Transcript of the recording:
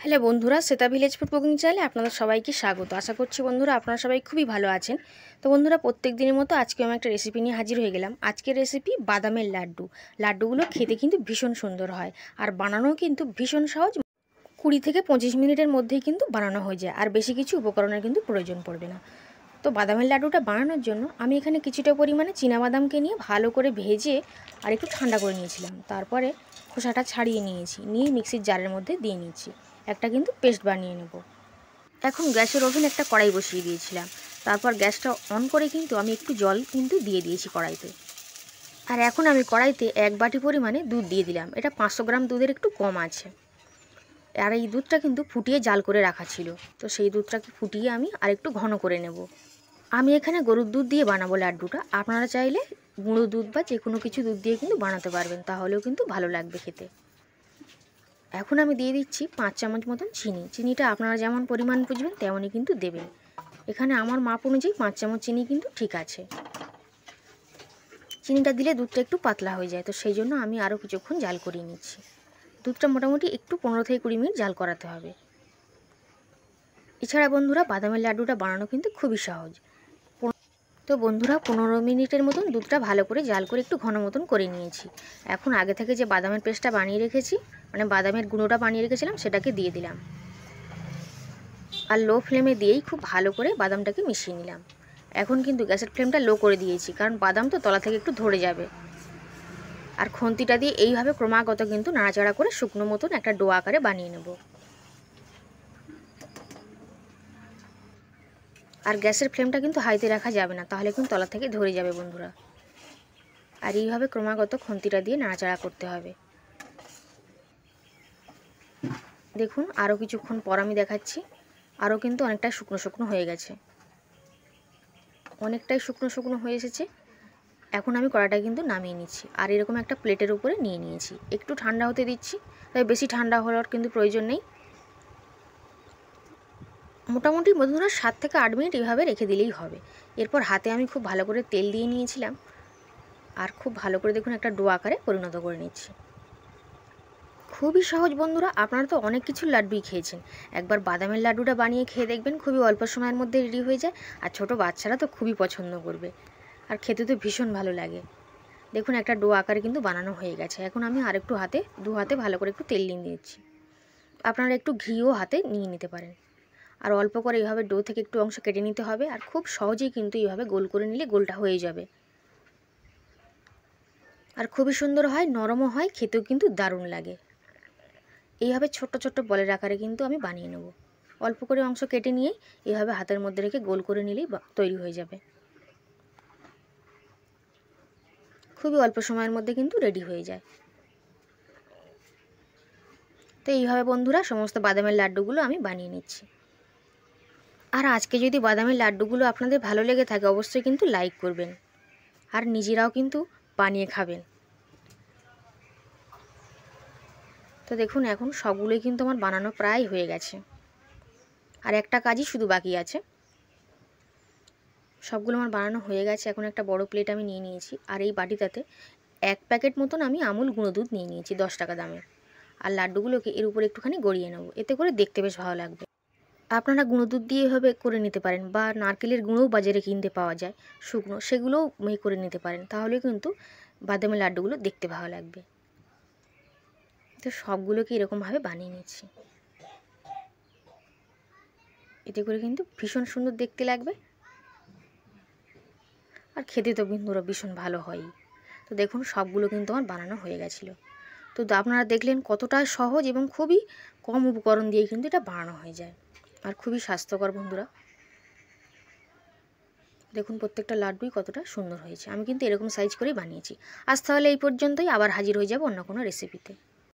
Hello বন্ধুরা, Shweta village food cooking চ্যানেলে আপনাদের সবাইকে স্বাগত। আশা করছি বন্ধুরা আপনারা সবাই খুবই ভালো আছেন। তো বন্ধুরা, প্রত্যেক দিনের মতো আজকে আমি একটা রেসিপি নিয়ে হাজির হয়ে গেলাম। আজকের রেসিপি বাদামের লাড্ডু। লাড্ডুগুলো খেতে কিন্তু ভীষণ সুন্দর হয়, আর বানানো কিন্তু ভীষণ সহজ। 20 থেকে 25 মিনিটের মধ্যেই কিন্তু বানানো হয়ে যায়, আর বেশি কিছু উপকরণের কিন্তু প্রয়োজন পড়বে না। তো বাদামের লাড্ডুটা বানানোর জন্য আমি এখানে কিছুটা পরিমাণে চীনাবাদামকে নিয়ে ভালো করে ভেজে আর একটু ঠান্ডা করে নিয়েছিলাম। তারপরে খোসাটা ছাড়িয়ে নিয়ে মিক্সির জারের মধ্যে দিয়ে নিয়েছি। একটা কিন্তু পেস্ট বানিয়ে নেব। এখন গ্যাসের ওভেনে একটা কড়াই বসিয়ে দিয়েছিলাম। তারপর গ্যাসটা অন করে কিন্তু আমি একটু জল কিন্তু দিয়ে দিয়েছি কড়াইতে। আর এখন আমি কড়াইতে 1 বাটি পরিমাণে দুধ দিয়ে দিলাম। এটা 500 গ্রাম দুধের একটু কম আছে। আর এই দুধটা কিন্তু ফুটিয়ে জাল করে রাখা ছিল, তো সেই দুধটাকে ফুটিয়ে আমি আরেকটু ঘন করে নেব। আমি এখানে গরুর দুধ দিয়ে বানাবো লাড্ডুটা। আপনারা চাইলে গুঁড়ো দুধ বা যে কোনো কিছু দুধ দিয়ে কিন্তু বানাতে পারবেন, তাহলেও কিন্তু ভালো লাগবে খেতে। এখন আমি দিয়ে দিচ্ছি 5 চামচ মতন চিনি। চিনিটা আপনারা যেমন পরিমাণ বুঝবেন তেমনই কিন্তু দেবেন। এখানে আমার মাপ অনুযায়ী 5 চামচ চিনি কিন্তু ঠিক আছে। চিনিটা দিলে দুধটা একটু পাতলা হয়ে যায়, তো সেই জন্য আমি আরও কিছুক্ষণ জাল করিয়ে নিচ্ছি। দুধটা মোটামুটি একটু 15 থেকে 20 মিনিট জাল করাতে হবে। এছাড়া বন্ধুরা, বাদামের লাড্ডুটা বানানো কিন্তু খুবই সহজ। তো বন্ধুরা, 15 মিনিটের মতন দুধটা ভালো করে জাল করে একটু ঘন মতন করে নিয়েছি। এখন আগে থেকে যে বাদামের পেস্টটা বানিয়ে রেখেছি, মানে বাদামের গুঁড়োটা বানিয়ে রেখেছিলাম, সেটাকে দিয়ে দিলাম। আর লো ফ্লেমে দিয়েই খুব ভালো করে বাদামটাকে মিশিয়ে নিলাম। এখন কিন্তু গ্যাসের ফ্লেমটা লো করে দিয়েছি, কারণ বাদাম তো তলা থেকে একটু ধরে যাবে। আর খুন্তিটা দিয়ে এইভাবে ক্রমাগত কিন্তু নাড়াচাড়া করে শুকনো মতন একটা ডো আকারে বানিয়ে নেব। আর গ্যাসের ফ্লেমটা কিন্তু হাইতে রাখা যাবে না, তাহলে কিন্তু তলা থেকে ধরে যাবে বন্ধুরা। আর এইভাবে ক্রমাগত খুন্তিটা দিয়ে নাড়াচাড়া করতে হবে। দেখুন, আরও কিছুক্ষণ পর আমি দেখাচ্ছি। আরও কিন্তু অনেকটাই শুকনো শুকনো হয়ে গেছে, অনেকটাই শুকনো শুকনো হয়ে এসেছে। এখন আমি কড়াইটা কিন্তু নামিয়ে নিচ্ছি, আর এরকম একটা প্লেটের উপরে নিয়ে নিয়েছি। একটু ঠান্ডা হতে দিচ্ছি, তবে বেশি ঠান্ডা হওয়ার কিন্তু প্রয়োজন নেই। মোটামুটি বন্ধুরা 7 থেকে 8 মিনিট এইভাবে রেখে দিলেই হবে। এরপর হাতে আমি খুব ভালো করে তেল দিয়ে নিয়েছিলাম, আর খুব ভালো করে দেখুন একটা ডো আকারে পরিণত করে নিচ্ছি। খুবই সহজ বন্ধুরা, আপনারা তো অনেক কিছু লাড্ডুই খেয়েছেন। একবার বাদামের লাড্ডুটা বানিয়ে খেয়ে দেখবেন, খুবই অল্প সময়ের মধ্যে রেডি হয়ে যায়। আর ছোট বাচ্চারা তো খুবই পছন্দ করবে, আর খেতে তো ভীষণ ভালো লাগে। দেখুন একটা ডো আকারে কিন্তু বানানো হয়ে গেছে। এখন আমি আরেকটু দু হাতে ভালো করে একটু তেল নিয়ে নিচ্ছি। আপনারা একটু ঘিও হাতে নিয়ে নিতে পারেন। আর অল্প করে এইভাবে ডো থেকে একটু অংশ কেটে নিতে হবে, আর খুব সহজেই কিন্তু এইভাবে গোল করে নিলে গোলটা হয়ে যাবে। আর খুবই সুন্দর হয়, নরমও হয়, খেতেও কিন্তু দারুণ লাগে। এইভাবে ছোট্ট ছোট্ট বলের আকারে কিন্তু আমি বানিয়ে নেব। অল্প করে অংশ কেটে নিয়ে এইভাবে হাতের মধ্যে রেখে গোল করে নিলেই তৈরি হয়ে যাবে। খুবই অল্প সময়ের মধ্যে কিন্তু রেডি হয়ে যায়। তো এইভাবে বন্ধুরা সমস্ত বাদামের লাড্ডুগুলো আমি বানিয়ে নিচ্ছি। আর আজকে যদি বাদামের লাড্ডুগুলো আপনাদের ভালো লেগে থাকে, অবশ্যই কিন্তু লাইক করবেন, আর নিজেরাও কিন্তু বানিয়ে খাবেন। তো দেখুন, এখন সবগুলোই কিন্তু আমার বানানো প্রায় হয়ে গেছে, আর একটা কাজই শুধু বাকি আছে। সবগুলো আমার বানানো হয়ে গেছে। এখন একটা বড় প্লেট আমি নিয়ে নিয়েছি, আর এই বাটিটাতে 1 প্যাকেট মতন আমি আমুল গুঁড়ো দুধ নিয়ে নিয়েছি 10 টাকা দামের। আর লাড্ডুগুলোকে এর উপরে একটুখানি গড়িয়ে নেব, এতে করে দেখতে বেশ ভালো লাগবে। আপনারা গুঁড়ো দুধ দিয়ে এভাবে করে নিতে পারেন, বা নারকেলের গুঁড়োও বাজারে কিনতে পাওয়া যায় শুকনো, সেগুলোও করে নিতে পারেন, তাহলে কিন্তু বাদামের লাড্ডুগুলো দেখতে ভালো লাগবে। তো সবগুলোকে এরকমভাবে বানিয়ে নিচ্ছি, এতে করে কিন্তু ভীষণ সুন্দর দেখতে লাগবে, আর খেতে তো বন্ধুরা ভীষণ ভালো হয়। তো দেখুন সবগুলো কিন্তু আমার বানানো হয়ে গেছিলো। তো আপনারা দেখলেন কতটা সহজ এবং খুবই কম উপকরণ দিয়ে কিন্তু এটা বানানো হয়ে যায়, আর খুবই স্বাস্থ্যকর বন্ধুরা। দেখুন প্রত্যেকটা লাড্ডুই কতটা সুন্দর হয়েছে। আমি কিন্তু এরকম সাইজ করেই বানিয়েছি। আজ তাহলে এই পর্যন্তই, আবার হাজির হয়ে যাব অন্য কোনো রেসিপিতে।